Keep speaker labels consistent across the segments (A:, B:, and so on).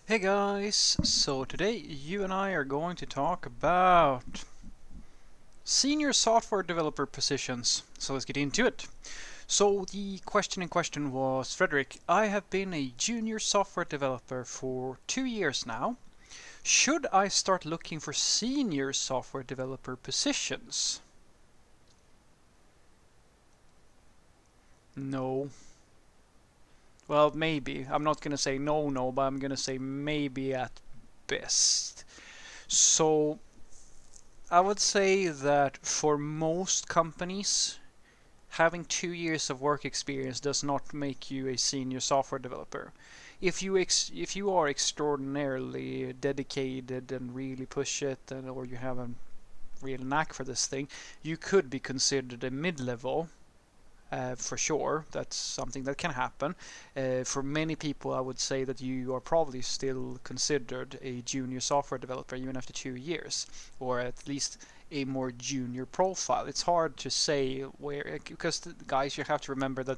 A: Hey guys, so today you and I are going to talk about senior software developer positions. So let's get into it. So the question in question was, Frederick, I have been a junior software developer for 2 years now. Should I start looking for senior software developer positions? No. Well, maybe. I'm not going to say no, but I'm going to say maybe at best. So I would say that for most companies, having 2 years of work experience does not make you a senior software developer. If you are extraordinarily dedicated and really push it, or you have a real knack for this thing, you could be considered a mid-level, for sure. That's something that can happen. For many people, I would say that you are probably still considered a junior software developer even after 2 years, or at least a more junior profile. It's hard to say where, because guys, you have to remember that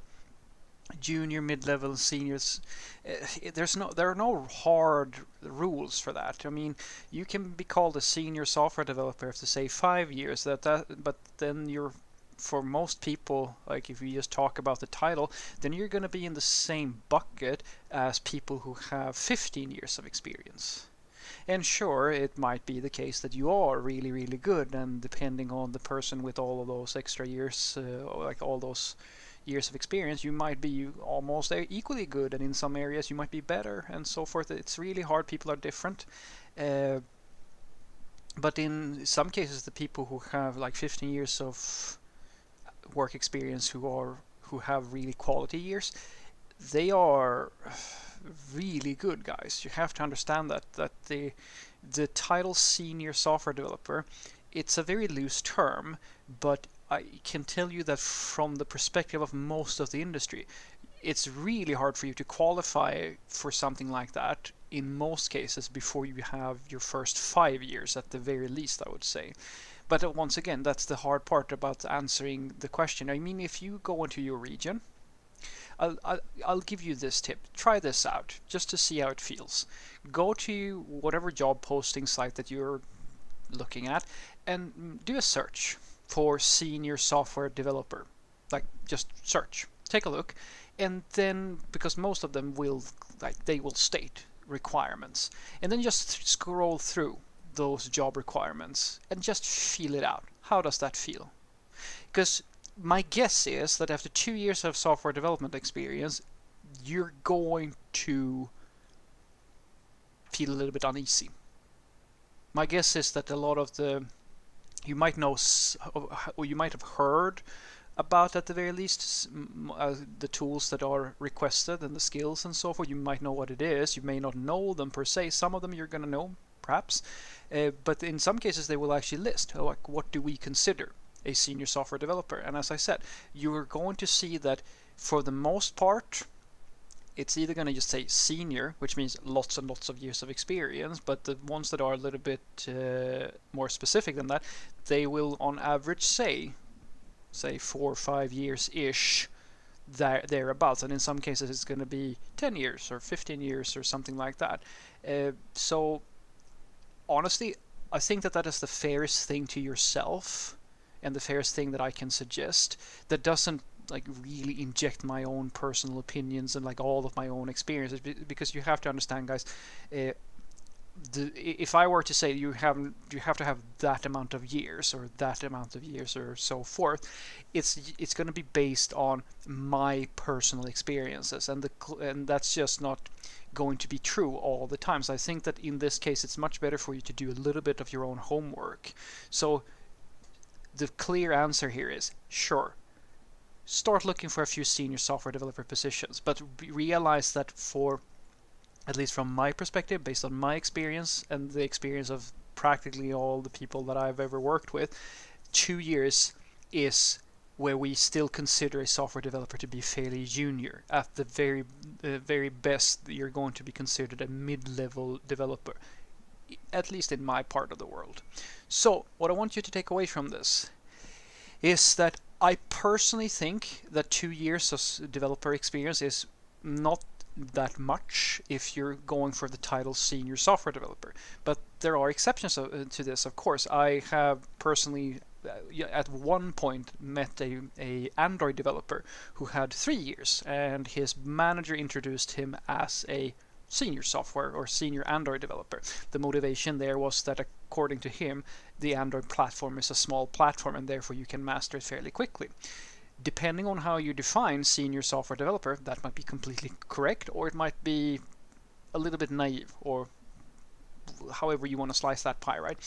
A: junior, mid-level, seniors, there are no hard rules for that. I mean, you can be called a senior software developer after say 5 years. But then you're, for most people, like if you just talk about the title, then you're going to be in the same bucket as people who have 15 years of experience. And sure, it might be the case that you are really, really good, and depending on the person with all of those extra years, like all those years of experience, you might be almost equally good, and in some areas you might be better, and so forth. It's really hard. People are different. Uh, but in some cases, the people who have like 15 years of work experience, who have really quality years, they are really good, guys. You have to understand that the title senior software developer, it's a very loose term, but I can tell you that from the perspective of most of the industry, it's really hard for you to qualify for something like that in most cases before you have your first 5 years at the very least, I would say. But once again, that's the hard part about answering the question. I mean, if you go into your region, I'll give you this tip. Try this out just to see how it feels. Go to whatever job posting site that you're looking at and do a search for senior software developer. Like, just search, take a look, and then, because most of them will, like, they will state requirements, and then just scroll through those job requirements and just feel it out. How does that feel? Because my guess is that after 2 years of software development experience, you're going to feel a little bit uneasy. My guess is that a lot of the, you might know, or you might have heard about, at the very least, the tools that are requested and the skills and so forth. You might know what it is. You may not know them per se. Some of them you're going to know, perhaps. But in some cases, they will actually list, like, what do we consider a senior software developer? And as I said, you're going to see that for the most part, it's either going to just say senior, which means lots and lots of years of experience, but the ones that are a little bit more specific than that, they will on average say 4 or 5 years ish, thereabouts, and in some cases it's going to be 10 years or 15 years or something like that. So honestly, I think that that is the fairest thing to yourself and the fairest thing that I can suggest, that doesn't like really inject my own personal opinions and like all of my own experiences, because you have to understand, guys. uh, if I were to say you have to have that amount of years or that amount of years or so forth, it's going to be based on my personal experiences, and that's just not going to be true all the time. So I think that in this case, it's much better for you to do a little bit of your own homework. So the clear answer here is sure, start looking for a few senior software developer positions, but realize that, for at least from my perspective, based on my experience and the experience of practically all the people that I've ever worked with, 2 years is where we still consider a software developer to be fairly junior. At the very best, you're going to be considered a mid-level developer, at least in my part of the world. So, what I want you to take away from this is that I personally think that 2 years of developer experience is not that much if you're going for the title senior software developer. But there are exceptions to this, of course. I have personally at one point met a Android developer who had 3 years, and his manager introduced him as a senior software or senior Android developer. The motivation there was that, according to him, the Android platform is a small platform and therefore you can master it fairly quickly. Depending on how you define senior software developer, that might be completely correct, or it might be a little bit naive, or however you want to slice that pie, right?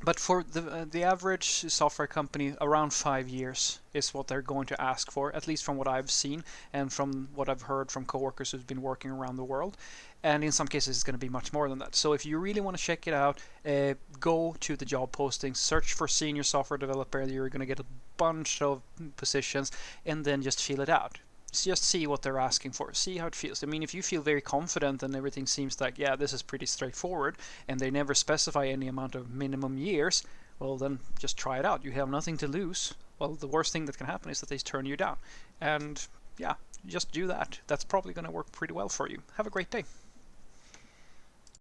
A: But for the average software company, around 5 years is what they're going to ask for, at least from what I've seen and from what I've heard from coworkers who've been working around the world. And in some cases, it's going to be much more than that. So if you really want to check it out, go to the job postings, search for senior software developer. You're going to get a bunch of positions, and then just fill it out. Just see what they're asking for, see how it feels. I mean, if you feel very confident and everything seems like, yeah, this is pretty straightforward, and they never specify any amount of minimum years, well, then just try it out. You have nothing to lose. Well, the worst thing that can happen is that they turn you down. And yeah, just do that. That's probably going to work pretty well for you. Have a great day.